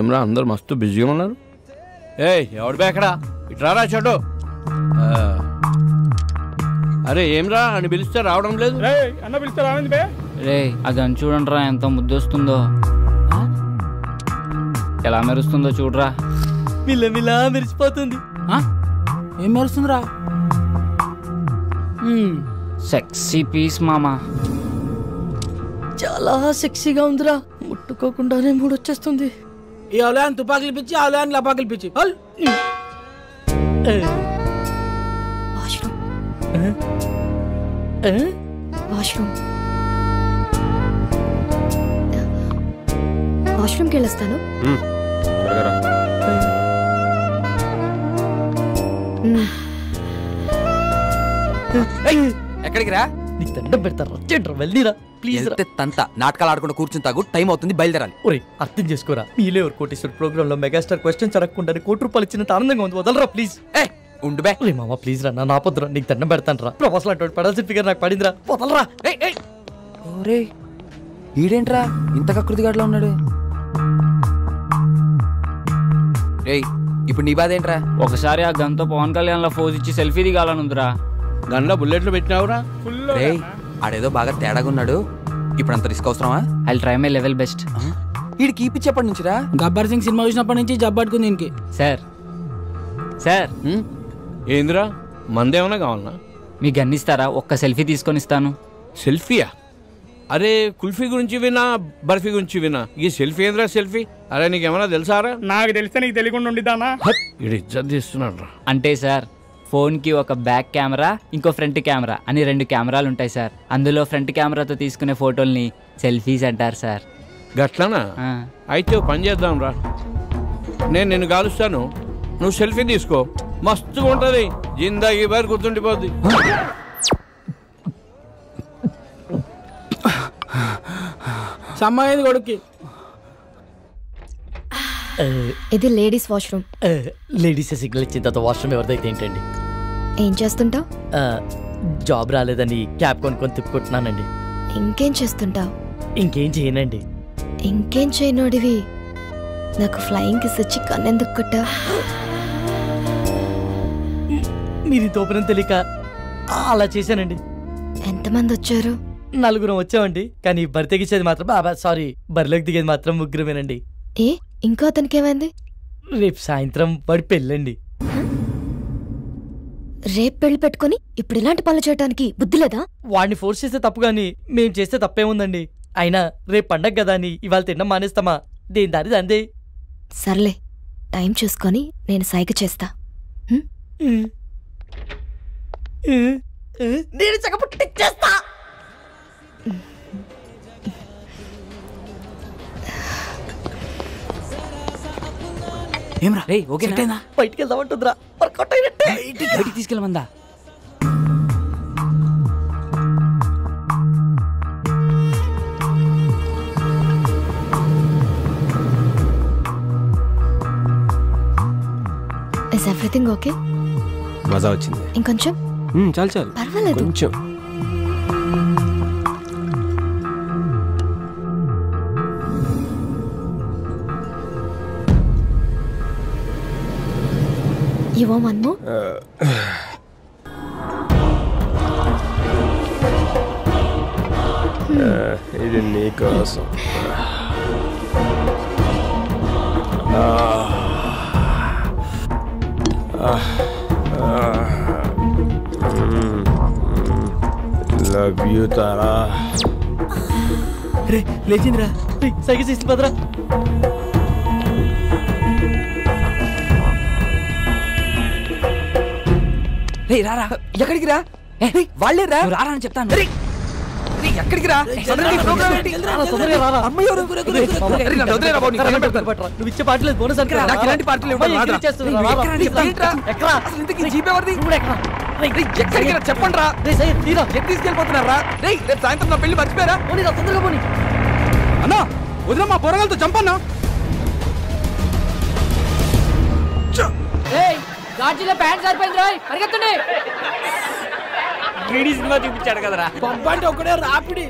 ఏమరా అందరు మస్తు బిజీగా ఉన్నారు. ఎవడు బేకడా ఇట్రారా చెడు. అరే ఏమ్రా అని పిలిస్తే రావడం లేదు. అన్న పిలిస్తే రావండి బే. రే అది అని చూడండి రా, ఎంత ముద్దొస్తుందో, ఎలా మెరుస్తుందో చూడరా. మిల్ల మెరిసిపోతుంది. ఏం మెరుస్తుందిరా? సెక్సీ పీస్ మామా. చాలా సెక్సీగా ఉందిరా, ముట్టుకోకుండానే మూడొచ్చేస్తుంది. ఈ అవలయాన్ని తుపాకులు పిచ్చి, అవలయాన్ని లపాకులు పిచ్చి. వాష్రూమ్కి వెళ్ళొస్తాను. ఎక్కడికి రా? నీకు దండం పెడతారా, వెళ్ళిరా ప్లీజ్. తంత నాటకాలు ఆడుకుంటూ కూర్చుని తాగు, టైం అవుతుంది, బయలుదేరాలి. ఒరే అర్థం చేసుకోరా, మీలే ఎవరు కోటేశ్వర ప్రోగ్రామ్ లో మెగాస్టార్ క్వశ్చన్స్ అడగకుండా ₹1 ఇచ్చినంత ఆనందంగా ఉంది. వదలరా ప్లీజ్. ఉండు బే. మామ ప్లీజ్ రా, నా పొద్దురా, నీకు దండం పెడతాను రా. ప్రొఫెసర్ అంటే పడాల్సిన ఫిగర్ నాకు పడిందిరా, వదలరా. ఓరే ఈడేంట్రా ఇంత కకృతిగాడులో ఉన్నాడు? రేయ్ ఇప్పుడు నీ బాధ ఏంట్రా? ఒకసారి ఆ గన్తో పవన్ కళ్యాణ్ లా ఫోజ్ ఇచ్చి సెల్ఫీ దిగాలనుందిరా. గన్లో బుల్లెట్లు పెట్టినావురా? రేయ్ ఆడేదో బాగా తేడాగా ఉన్నాడు, ఇప్పుడు అంత రిస్క్ అవసరమా? I try my level best. వీడికి ఇప్పించేప్పటి నుంచిరా? గబ్బర్ సింగ్ సినిమా చూసినప్పటి నుంచి జబ్బట్టుకుంది దీనికి. సార్ ఏందిరా మందేమన్నా కావాలన్నా? మీ గన్ ఇస్తారా? ఒక్క సెల్ఫీ తీసుకొని ఇస్తాను. సెల్ఫీయా? అరే కుల్ఫీ గురించి వినా, బర్ఫీ గురించి వినా, ఈ సెల్ఫీ ఏంద్రా సెల్ఫీ? అరే నీకేమన్నా తెలుసారా? నాకు తెలిస్తే నీకు తెలియకుండా ఉండిద్దానా? ఇది ఇజ్జత్ తీస్తున్నాడు రా. అంటే సార్ ఫోన్కి ఒక బ్యాక్ కెమెరా, ఇంకో ఫ్రంట్ కెమెరా అని 2 కెమెరాలు ఉంటాయి సార్. అందులో ఫ్రంట్ కెమెరాతో తీసుకునే ఫోటోల్ని సెల్ఫీస్ అంటారు సార్. గట్లనా? అయితే పని చేద్దాం రా, నేను నిన్ను కాలుస్తాను, నువ్వు సెల్ఫీ తీసుకో, మస్తుగా ఉంటుంది, జిందాగీ బారి గుర్తుండిపోద్ది. సమ్మాయింది కొడుక్కి. ఇది లేడీస్ వాష్రూమ్. లేడీస్ సిగ్నల్ ఇచ్చిన తర్వాత వాష్రూమ్ ఎవరిదైతే ఏంటండి? ఏం చేస్తుంటావు? జాబ్ రాలేదని క్యాబ్ కొనుక్కొని తిప్పుకుంటున్నానండి. ఇంకేం చేస్తుంటావు? ఇంకేం చేయనండి. ఇంకేం చేయనోడివి నాకు ఫ్లయింగ్ కిస్ ఇచ్చి కన్నెందుకు కొట్టా? మీరు తోపనం తెలియక అలా చేశానండి. ఎంతమంది వచ్చారు? 4 వచ్చామండి, కానీ బరి తెగించేది మాత్రం సారీ బరిలోకి దిగేది మాత్రం 3 ఏ ఇంకా అతనికి ఏమైంది? రేపు సాయంత్రం వాడి పెళ్ళండి. రేపు పెళ్లి పెట్టుకుని ఇప్పుడు ఇలాంటి పనులు చేయడానికి బుద్ధి లేదా? వాడిని ఫోర్స్ చేస్తే తప్పు గాని మేం చేస్తే తప్పేముందండి? అయినా రేపు పండగ కదా అని ఇవాళ తినడం మానేస్తామా? దేని దారి అందే. సర్లే టైం చూసుకొని నేను సైగ చేస్తా. నేను చక్కపుట్టిచ్చేస్తా. ఏమ్రా రే ఓకేనా? బయటికి వెళ్దామంటుందిరా, వర్కౌట్ అయినట్టే. బయటికి తీసుకెళ్ళమందా? Is everything okay? మజా వచ్చింది. ఇంకొంచెం? చాలు పర్వాలేదు. కొంచెం. You want one more? ఇది నీకోసం. Love you Tara. రే లేచిందిరా, సైకిల్ చేసి పదరా. రే రారా, ఎక్కడికి రా? వాళ్ళే రా, రారా అని చెప్తాను. ఎక్కడికి రా? నువ్వు ఇచ్చే పాటలేదు బోనస్ అంటే ఇలాంటి పాటలు చెప్పండి రా. తీసుకెళ్ళిపోతున్నారా? రేపు సాయంత్రం నా పెళ్లి మర్చిపోయారా? తొందరగా పోనీ అన్నా, వదిన మా పోరగాలతో చంపన్నా. గాజులో ప్యాంట్ సరిపోయింది రోయ్, పరిగెత్తండి. సినిమా చూపించాడు కదరా. పంపంటే ఒకడే రాపిడి.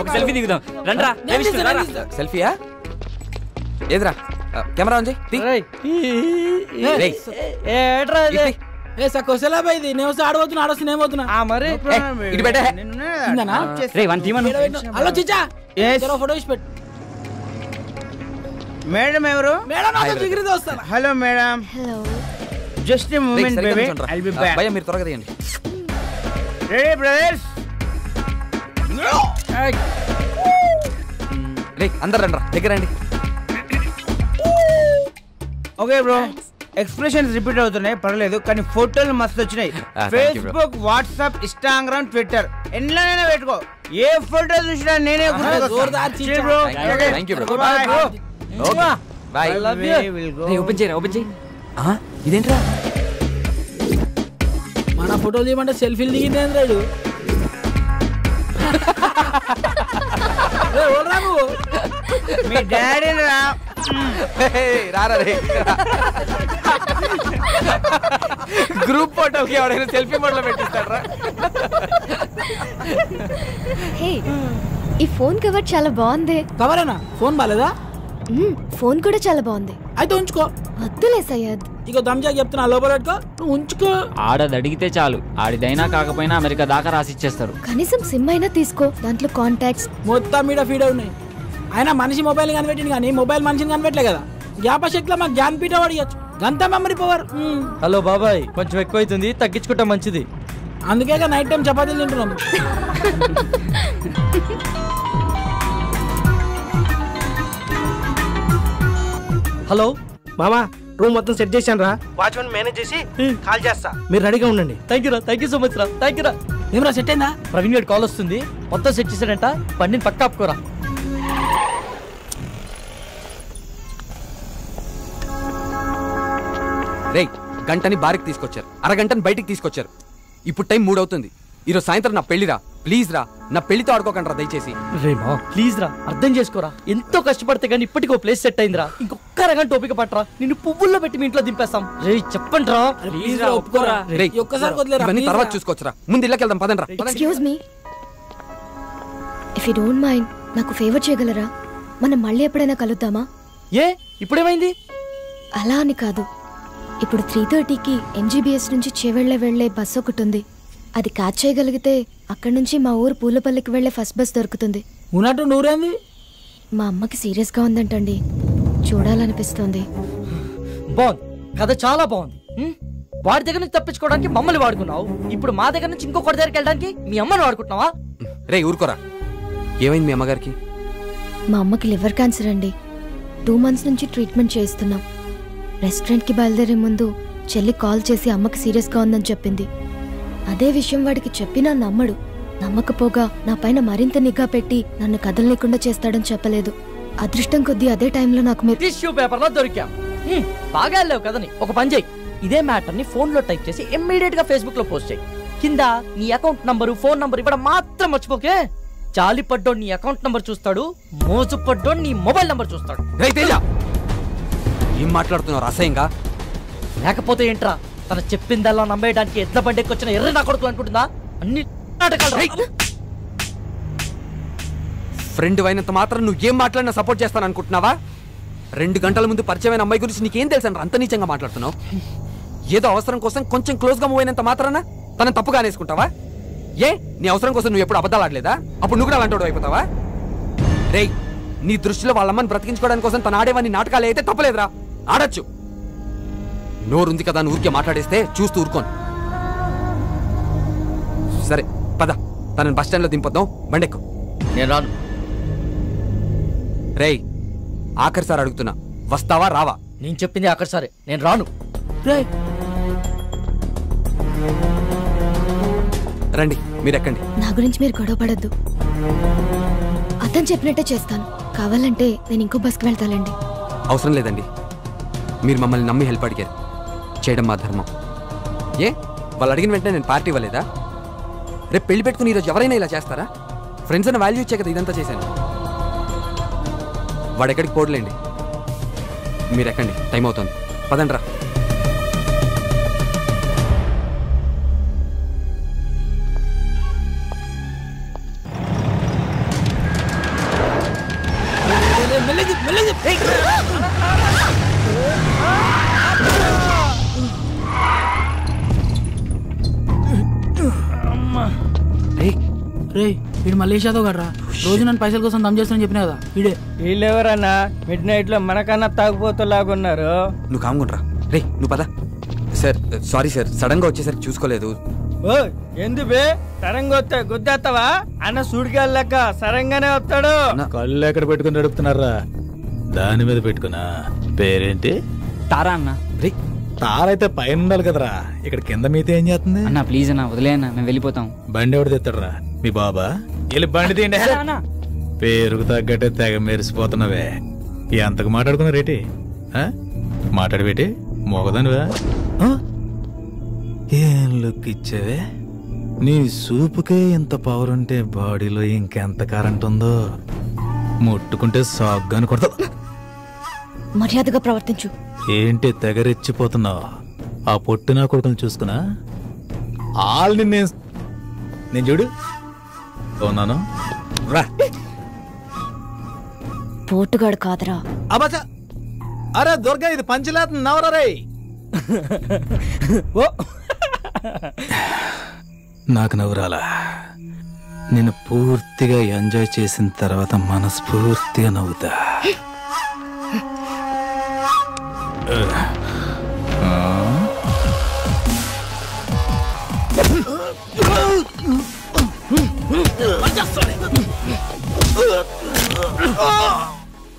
ఒక సెల్ఫీ దిగుదాం రండ్రా. సెల్ఫీయా? ఏదిరా కెమెరా ఉంది ఏ సకోసలా ఇది నేను వస్తే ఆడబోతున్నా ఆడొస్తే నేను పోతున్నా మరి ఇటు పెట్టే హలో చిచ్చా ఫోటో ఇచ్చి పెట్టు మేడం ఎవరు? మేడం నాతో జిగిరి దోస్తాను. Hello madam. Hello. Just a moment baby. I will be back. భయ్యా మీరు త్వరగా తీయండి. Ready brothers? రే అందరు రండి దగ్గర రండి. Okay bro. ఎక్స్ప్రెషన్స్ రిపీట్ అవుతున్నాయి పర్లేదు కానీ ఫోటోలు మస్తు వచ్చినాయి. ఫేస్బుక్, వాట్సాప్, ఇన్స్టాగ్రామ్, ట్విట్టర్ ఎన్నైనా పెట్టుకో. ఏ ఫోటో చూసినా నేనే ఓపెన్ చేయరా ఓపెన్ చేయి. ఇదేంట్రా మన ఫోటోలు తీయమంటే సెల్ఫీలు దిగింది రాడు. మీ డాడీ రారా రే గ్రూప్ ఫోటోకి ఎవడైనా సెల్ఫీ మోడ్లో పెట్టిస్తాడ్రా. హే ఈ ఫోన్ కవర్ చాలా బాగుంది. కవరేనా? ఫోన్ బాలేదా? ఫోన్ కూడా చాలా బాగుంది. అయితే ఉంచుకో. వద్దులే సయ్యద్. ఇక దమ్జా చెప్తున్నా లోపల పెట్టుకో, నువ్వు ఉంచుకో. ఆడది అడిగితే చాలు, ఆడిదైనా కాకపోయినా అమెరికా దాకా రాసిచ్చేస్తారు. కనీసం సిమ్ అయినా తీసుకో, దాంట్లో కాంటాక్ట్స్ మొత్తం మీద ఫీడ్ ఉన్నాయి. అయినా మనిషి మొబైల్ కనిపెట్టింది కానీ మొబైల్ మనిషిని కనిపెట్టలే కదా. జ్ఞాపశక్తిలో మాకు జ్ఞానపీఠ అడిగచ్చు, గంత మెమరీ పవర్. హలో బాబాయ్, కొంచెం ఎక్కువ అవుతుంది, తగ్గించుకుంటా మంచిది. అందుకే నైట్ టైం చపాతీలు తింటున్నాం. హలో మామా, రూమ్ మొత్తం సెట్ చేశాను రా. వాచ్మెన్ మేనేజ్ చేసి కాల్ చేస్తా, మీరు రెడీగా ఉండండి. థ్యాంక్ యూ రా, థ్యాంక్ యూ సో మచ్ రా, థ్యాంక్ యూ రా. ఏమరా సెట్ అయిందా? ప్రవీణ్ గారి కాల్ వస్తుంది, మొత్తం సెట్ చేశాడంట, బండిని పక్క ఆపుకోరా. రేయ్ గంటని బారికి తీసుకొచ్చారు, అరగంటని బయటికి తీసుకొచ్చారు. ఇప్పుడు టైం 3 అవుతుంది. ఈరోజు సాయంత్రం నా పెళ్లిరా, ప్లీజ్ రా, నా పెళ్లితో ఆడుకోకండి రా దయచేసి. రేమా ప్లీజ్ రా, అర్థం చేసుకోరా. ఎంతో కష్టపడితే కానీ ఇప్పటికో ప్లేస్ సెట్ అయిందిరా. ఇంకొక అరగంట ఓపిక పట్టరా, నిన్ను పువ్వుల్లో పెట్టి మీ ఇంట్లో దింపేస్తాం. రే చెప్పండి రా, ప్లీజ్ రా, ఒప్పుకోరా. ఒక్కసారి వదిలేరా, ఇవన్నీ తర్వాత చూసుకోవచ్చురా, ముందు ఇళ్ళకి వెళ్దాం పదండి రా. Excuse me, if you don't mind నాకు ఫేవర్ చేయగలరా? మనం మళ్ళీ ఎప్పుడైనా కలుద్దామా? ఏ ఇప్పుడేమైంది? అలా అని కాదు, ఇప్పుడు 3:30కి MGBS నుంచి చేవెళ్ళే వెళ్లే బస్ ఒకటి ఉంది. అది క్యాచ్ చేయగలిగితే అక్కడి నుంచి మా ఊరు పూలపల్లికి వెళ్లే ఫస్ట్ బస్ దొరుకుతుంది. ఉన్నట్టు నూరేంది? మా అమ్మకి సీరియస్ గా ఉందంటండి, చూడాలనిపిస్తుంది. బాగుంది, కథ చాలా బాగుంది. వాడి దగ్గర నుంచి తప్పించుకోవడానికి మమ్మల్ని వాడుకున్నావు, ఇప్పుడు మా దగ్గర నుంచి ఇంకొకటి దగ్గరికి వెళ్ళడానికి మీ అమ్మని వాడుకుంటున్నావా? రే ఊరుకోరా, ఏమైంది మీ అమ్మగారికి? మా అమ్మకి లివర్ క్యాన్సర్ అండి. 2 months నుంచి ట్రీట్మెంట్ చేయిస్తున్నాం. రెస్టారెంట్కి బయలుదేరే ముందు చెల్లి కాల్ చేసి అమ్మకి సీరియస్గా ఉందని చెప్పింది. అదే విషయం వాడికి చెప్పినా నమ్మడు. నమ్మకపోగా నా పైన మరింత నిఘా పెట్టి నన్ను కదలలేకుండా చేస్తాడని చెప్పలేదు. అదృష్టం కొద్దీ అదే టైంలో నాకు మీరు టిష్యూ పేపర్లో దొరికాం. బాగా వెళ్ళావు కదని ఒక పని చేయి, ఇదే మ్యాటర్ ని ఫోన్ లో టైప్ చేసి ఇమ్మీడియట్ గా ఫేస్బుక్ లో పోస్ట్ చేయి. కింద నీ అకౌంట్ నంబరు, ఫోన్ నంబర్ ఇవ్వడం మాత్రం మర్చిపోకే. జాలి పడ్డోడు నీ అకౌంట్ నంబర్ చూస్తాడు, మోజు పడ్డోడు నీ మొబైల్ నంబర్ చూస్తాడు. ఏం మాట్లాడుతున్నావు అసహ్యంగా? లేకపోతే ఏంట్రా, తన చెప్పిందల్లా నమ్మేయడానికి ఎట్ల బండికి వచ్చిన ఎర్ర నా కొడుకు అనుకుంటుందా? అన్ని నాటకాలు. ఫ్రెండ్ అయినంత మాత్రం నువ్వేం మాట్లాడినా సపోర్ట్ చేస్తాను అనుకుంటున్నావా? 2 గంటల ముందు పరిచయమైన అమ్మాయి గురించి నీకేం తెలుసు అంత నీచంగా మాట్లాడుతున్నావు? ఏదో అవసరం కోసం కొంచెం క్లోజ్ గా మూవ్ అయినంత మాత్రాన తనని తప్పుగా అనేసుకుంటావా? ఏ నీ అవసరం కోసం నువ్వు ఎప్పుడు అబద్ధాలు ఆడలేదా? అప్పుడు నువ్వు కూడా అలాంటి అయిపోతావా? రేయ్ నీ దృష్టిలో వాళ్ళమ్మని బ్రతికించుకోవడానికి కోసం తన ఆడేవాన్ని నాటకాలు అయితే తప్పలేదురా, ఆడచ్చు. నోరుంది కదా ఊరికే మాట్లాడేస్తే చూస్తూ ఊరుకోను. సరే పద, తనని బస్ స్టాండ్ లో దింపొద్దాం, బండెక్కు. నేను రాను. రేయ్ ఆఖరిసారి అడుగుతున్నా, వస్తావా రావా? నేను చెప్పింది ఆఖరి సరే, నేను రాను. రండి మీరెక్కండి. నా గురించి మీరు గొడవ పడద్దు, అతను చెప్పినట్టే చేస్తాను. కావాలంటే నేను ఇంకో బస్కి వెళ్తానండి. అవసరం లేదండి, మీరు మమ్మల్ని నమ్మి హెల్ప్ అడిగారు, చేయడం మా ధర్మం. ఏ వాళ్ళు అడిగిన వెంటనే నేను పార్టీ ఇవ్వలేదా? రేపు పెళ్లి పెట్టుకుని ఈరోజు ఎవరైనా ఇలా చేస్తారా? ఫ్రెండ్స్ అని వాల్యూ ఇచ్చే కదా ఇదంతా చేశాను. వాడెక్కడికి పోడలేండి, మీరు ఎక్కండి, టైం అవుతుంది, పదండ్రా. రే వీడు మల్లేష్ యాదవ్ గడ్రా రోజు నన్ను పైసల కోసం దమ్ చేస్తానని చెప్పినా కదా వీడే. వీళ్ళెవరన్నా మిడ్ నైట్ లో మనకన్నా తాగుపోతలాగున్నారు. నువ్వు కాముకుంట్రా. రే నువ్వు పద. సార్ సారీ సార్, సడన్ గా వచ్చేసరికి చూసుకోలేదు. ఓ ఎందుబే సరంగా వస్తే గుద్దేస్తావా? అన్న సూడికెళ్ళాక సరంగానే వస్తాడు. కళ్ళు ఎక్కడ పెట్టుకుని నడుపుతున్నారా? దాని మీద పెట్టుకున్నా. పేరేంటి? తారా అన్న. రే తారైతే పైన ఉండాలి కదరా, ఇక్కడ కింద మీతో ఏం చేస్తుంది? అన్న ప్లీజ్ అన్న వదిలే అన్న, మేము వెళ్ళిపోతాం. బండి ఎవడు తెస్తాడరా? మీ బాబా? వెళ్ళి బండి తీయండి. పేరుకు తగ్గట్టే తెగ మెరిసిపోతున్నావే. ఎంతకు మాట్లాడుకున్నారేటి? మాట్లాడబెట్టి మోగదానివా? ఏం లుక్ ఇచ్చావే? నీ సూపుకే ఇంత పవర్ ఉంటే బాడీలో ఇంకెంత కరెంట్ ఉందో. ముట్టుకుంటే సాగ్గాని కొడతా. మర్యాదగా ప్రవర్తించు. ఏంటి తెగరెచ్చిపోతున్నావు? ఆ పొట్టినా కొడుకుని చూసుకున్నా ఆల్ని నేను చూడు ఉన్నాను రా. పోటుగాడు కాదరా. అబ్బా అరే దుర్గా, ఇది పంచలేత నవరా రే. నాకు నవ్వురాలా? నేను పూర్తిగా ఎంజాయ్ చేసిన తర్వాత మనస్ఫూర్తిగా నవ్వుతా.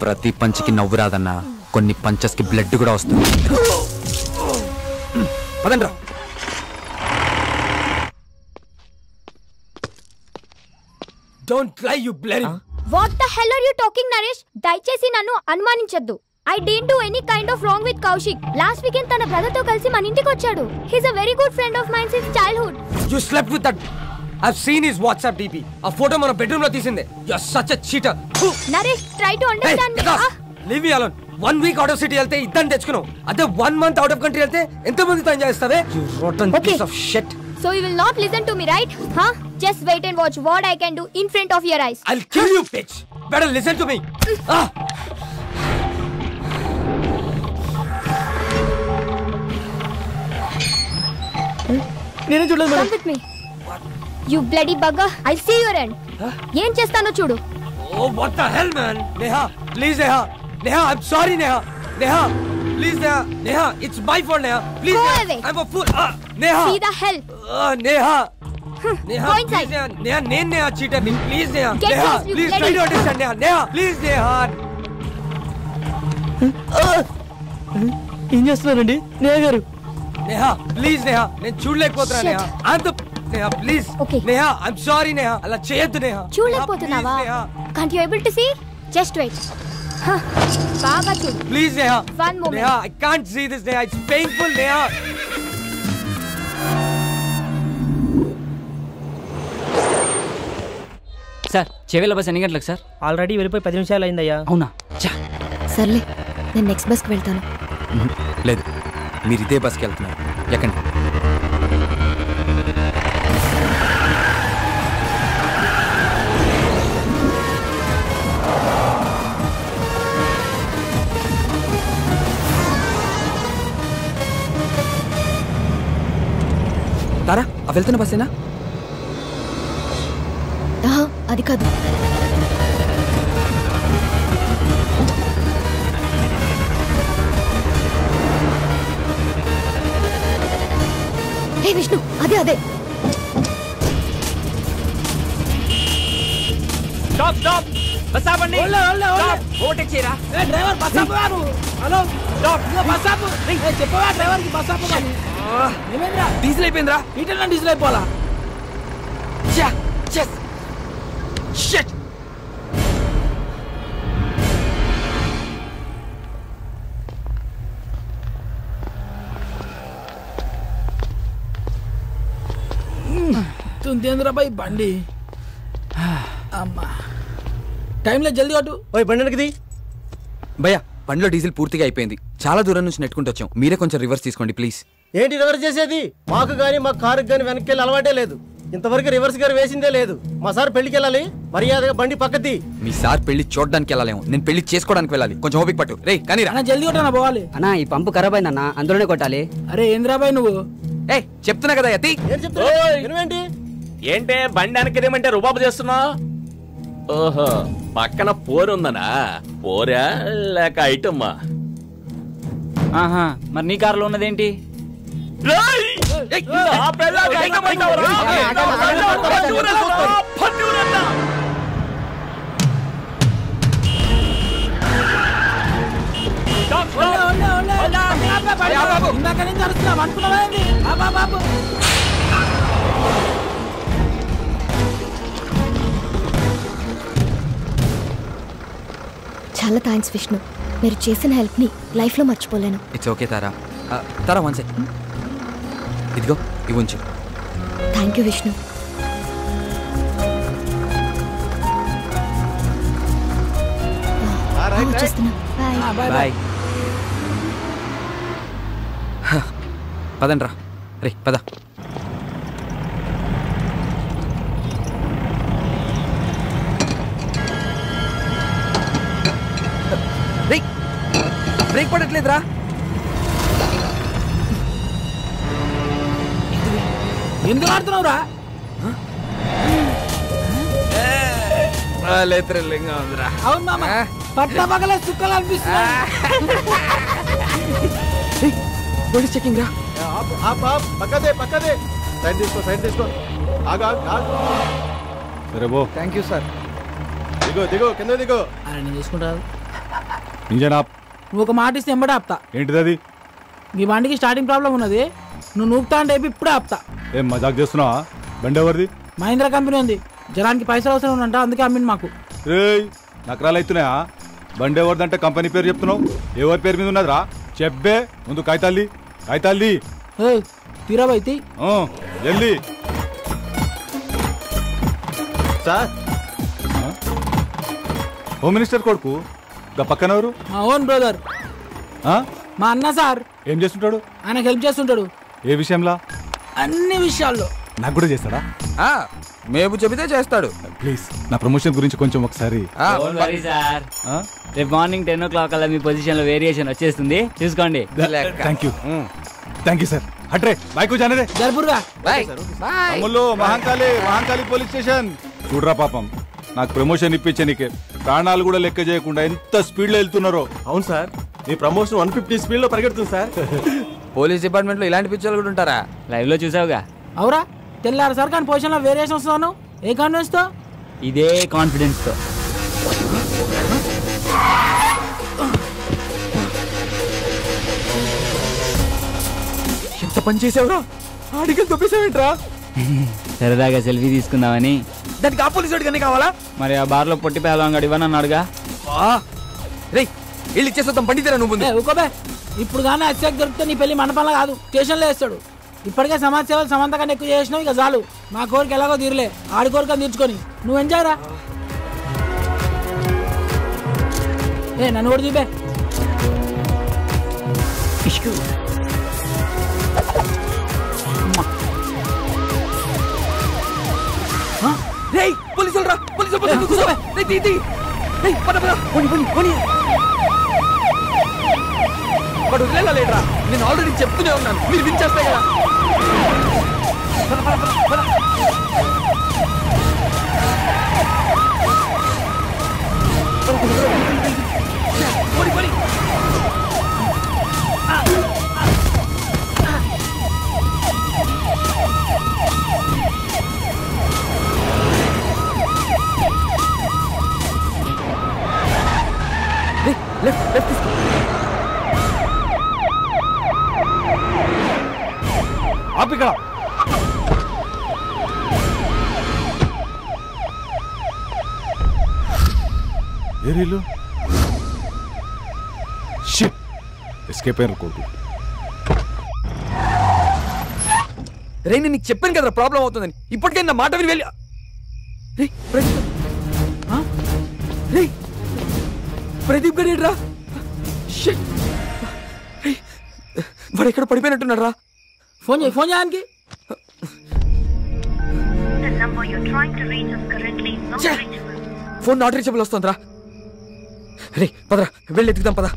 ప్రతి పంచికి నవ్వు రాదన్నా, కొన్ని పంచెస్ కి బ్లడ్ కూడా వస్తుంది. పదండ్రా. Don't lie, you bloody. What the hell are you talking, Naresh? దయచేసి నన్ను అనుమానించొద్దు. I didn't do any kind of wrong with Kaushik. Last weekend తన brother తో కలిసి మన ఇంటికి వచ్చాడు. He's a very good friend of mine since childhood. You slept with that. I've seen his WhatsApp DP. ఆ photo మన bedroom లో తీసిందే. You're such a cheater. Naresh, try to understand me. Leave me alone. 1 week out of city వెళ్తే ఇద్దరిని తెచ్చుకున్నావు. అదే 1 month out of country వెళ్తే ఎంత మందితో ఎంజాయ్ చేస్తావే? You rotten piece of shit. So you will not listen to me, right? Huh? Just wait and watch what I can do in front of your eyes. I'll kill you, bitch. Better listen to me. నేనే చూడలేదు madam. Come with me. You bloody bugger. I'll see your end. ఏం చేస్తానో చూడు. Oh, what the hell, man? Neha, please, Neha. Neha, I'm sorry, Neha. Neha, please, Neha. Neha, it's my fault, Neha. Please, Go Neha. away. I'm a fool. Neha. See the hell. Neha. Neha, Go please, inside. Neha. Neha, Neha, cheater. Please, Neha. Get Neha, lost, you please bloody- try to understand, Neha. Neha, please, Neha. ఏం చేస్తున్నారండి నేహ గారు? Neha, please, Neha. నేను చూడలేకపోతున్నా, Shit. Neha. Neha, please. Okay. Neha, I'm sorry, Neha. అలా చేయొద్దు, Neha. చూడలేకపోతున్నావా? Neha, Can't you able to see? Just wait. బాగా చూడు. please, Neha. One moment. Neha, I can't see this, Neha. It's painful, Neha. Sir చెవిల bus ఎన్ని గంటలకు sir? Already వెళ్ళిపోయి 10 నిమిషాలు అయిందయ్యా. అవునా? సర్లే, నేను నెక్స్ట్ బస్కి వెళ్తాను. లేదు, మీరు ఇదే బస్కి వెళ్తున్నారు. ఎక్కండి. తారా, ఆ వెళ్తున్న బస్సేనా? అది కాదు. హే విష్ణు, అదే అదే. స్టాప్ స్టాప్, బస్ ఆపండి. ఓవర్టేక్ చేయరా? డ్రైవర్ బస్ ఆపు. హలో స్టాప్, బస్ ఆపు. చెప్పవా డ్రైవర్ కి బస్ ఆపు. ఏమైందిరా? డీజిల్ అయిపోయిందిరా. ఇటన్నా డీజిల్ అయిపోవాలా? Shit! తుందేంద్రా బాయ్ బండి. అమ్మా టైంలో జల్దీ కొట్టు. ఓయ్ బండి వెనక్కి. భయ్యా, బండిలో డీజిల్ పూర్తిగా అయిపోయింది. చాలా దూరం నుంచి నెట్టుకుంటూ వచ్చాం. మీరే కొంచెం రివర్స్ తీసుకోండి ప్లీజ్. ఏంటి రివర్స్ చేసేది? మాకు గానీ మా కారుకి గానీ వెనక్కి వెళ్ళి అలవాటే లేదు. ఇంతవరకు రివర్స్ గారు వేసిందే లేదు. మా సార్ పెళ్లికి వెళ్ళాలి, మర్యాదగా బండి పక్కది. మీ సార్ పెళ్లి చూడడానికి వెళ్ళాలేము, నేను పెళ్లి చేసుకోవడానికి వెళ్ళాలి. కొంచెం ఓపిక పట్టు. రే కానీ రా. జల్దీ కొట్టా పోవాలి. అన్నా ఈ పంపు ఖరాబ్ అయిందన్న, అందులోనే కొట్టాలి. అరే ఏంద్రా బాయ్ నువ్వు? ఏ చెప్తున్నా కదా యతి. ఏంటి? ఏంటే బండి వెనకదేమంటే రుబాబు చేస్తున్నావు? ఓహో, పక్కన పోరుందనా? పోరా లేక ఐటమ్మా? ఆహా, మరి నీ కారులో ఉన్నదేంటి? ఇందాక నుంచి అరుస్తున్నావు అనుకున్నావేంటి? బాబు చాలా థ్యాంక్స్ విష్ణు, మీరు చేసిన హెల్ప్ని లైఫ్లో మర్చిపోలేను. It's okay Tara. Tara one second, ఇదిగో ఇవి ఉంచు. Thank you Vishnu. వచ్చేస్తున్నా. బాయ్. పదండ్రా రే, పద. బ్రేక్ పడట్లేదురా. ఎందుకు ఆడుతున్నావురా? అవును మామ, పట్ల పగలే సుక్కలు పోలీస్ చెకింగ్ రా. పక్కదే సైడ్ తీసుకో ఆగా. సరే బో. Thank you sir. దిగో కింద దిగో. అరే నేను తీసుకుంటాను. ఇంజన్ ఆప్. నువ్వు ఒక మాట ఇస్తే ఎంబడే ఆపుతా. ఏంటిది అది? మీ బండికి స్టార్టింగ్ ప్రాబ్లం ఉన్నది, నువ్వు నూపుతా అంటే ఇప్పుడే ఆపుతా. ఏం మజాక్ చేస్తున్నావా? బండి ఎవరిది? మహీంద్రా కంపెనీ ఉంది, జనానికి పైసలు అవసరం ఉందంట, అందుకే అమ్మింది మాకు. రేయ్, నకరాలు అవుతున్నాయా? బండి ఎవరిదంటే కంపెనీ పేరు చెప్తున్నావు, ఎవరి పేరు మీద ఉన్నదిరా? చెప్పే ముందు కాగితాల్ది. తీరాబైతి జల్దీ. సార్, హోమ్ మినిస్టర్ కొడుకు పక్కన ఎవరు? మా ఓన్ బ్రదర్, మా అన్న సార్. ఏం చేస్తుంటాడు? ఆయనకు హెల్ప్ చేస్తుంటాడు. ఏ విషయంలో? అన్ని విషయాల్లో. నాకు కూడా చేస్తాడా? మేము చెబితే చేస్తాడు. ప్లీజ్ నా ప్రమోషన్ గురించి కొంచెం ఒకసారి. సార్, రేపు మార్నింగ్ 10 o'clock అలా మీ పొజిషన్ లో వేరియేషన్ వచ్చేస్తుంది, చూసుకోండి. Thank you sir. హట్రే బైకు జానే రే. జర్బుర్గా మహాంకాళి పోలీస్ స్టేషన్. చూడరా పాపం, నాకు ప్రమోషన్ ఇప్పించే ప్రాణాలు కూడా లెక్క చేయకుండా ఎంత స్పీడ్ లో వెళ్తున్నారో. అవును సార్, మీ ప్రమోషన్ 150 స్పీడ్ లో పరిగెడుతుంది సార్. పోలీస్ డిపార్ట్మెంట్ లో ఇలాంటి పిక్చర్లు కూడా ఉంటారా? లైవ్ లో చూసావుగా. అవురా, తెల్లారు సార్ కానీ పొజిషన్ లో వేరియేషన్ వస్తున్నాను. ఏ కాన్ఫిడెన్స్ తో? ఇదే కాన్ఫిడెన్స్ తో. ఎంత పని చేసావురా? ఆడికలు తొప్పేసావేంట్రా? సరదాగా సెల్ఫీ తీసుకుందామని. దానికి ఆ పోలీసు వాడికి కావాలా? మరి ఆ బార్ లో పొట్టి పేదవాడు ఇవ్వని అన్నాడుగా. రే, వెళ్ళి ఇచ్చేస్తాం. పండితేరా నువ్వు. ఊకోబే, ఇప్పుడు కానీ అత్యాక్ దొరికితే నీ పెళ్లి మండపంలో కాదు, స్టేషన్లో వేస్తాడు. ఇప్పటికే సమాజ సేవలు సమంత కన్నా ఎక్కువ చేసినావు, ఇక చాలు. మా కోరిక ఎలాగో తీరలే, ఆడి కోరిక తీర్చుకొని నువ్వు ఎంజాయ్ రా. నన్ను కూడా చూపే. పోలీసులు రా, పోలీసులు. వాడు వదిలేలేట్రా, నేను ఆల్రెడీ చెప్తూనే ఉన్నాను, మీరు వినిచేస్తే కదా. లెఫ్ట్ తీసుకో. ఆపిక ఏరీలు షిట్ ఎస్కేప్ అయిన కొడుకు. రే, నేను నీకు చెప్పాను కదా ప్రాబ్లం అవుతుందని. ఇప్పటికే నా మాట విని వెళ్ళి. ప్రదీప్ గారు రా. వాడు ఎక్కడ పడిపోయినట్టున్నాడు రా. ఫోన్ చేయడానికి. ఫోన్ నాట్ రీచబుల్ వస్తుంది రా. రే పదరా, వెళ్ళి ఎత్తుకుదాం పద.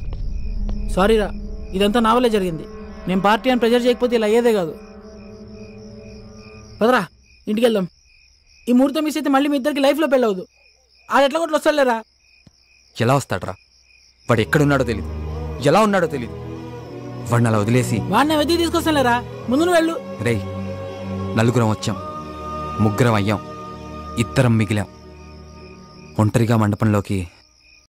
సారీ రా, ఇదంతా నా వల్లే జరిగింది. నేను పార్టీ అని ప్రెజర్ చేయకపోతే ఇలా అయ్యేదే కాదు. పదరా, ఇంటికి వెళ్దాం. ఈ ముహూర్తం మిస్ అయితే మళ్ళీ మీ ఇద్దరికి లైఫ్లో పెళ్ళవద్దు. ఆడు ఎట్లా కొట్లు వస్తాడులేరా. ఎలా వస్తాడ్రా? వాడు ఎక్కడున్నాడో తెలీదు, ఎలా ఉన్నాడో తెలీదు. వాడిని అలా వదిలేసి వాడిని వెతికి తీసుకొస్తానులేరా. ముందు నువ్వు వెళ్ళు. రేయ్, నలుగురం వచ్చాం, ముగ్గురం అయ్యాం, ఇద్దరం మిగిలాం. ఒంటరిగా మండపంలోకి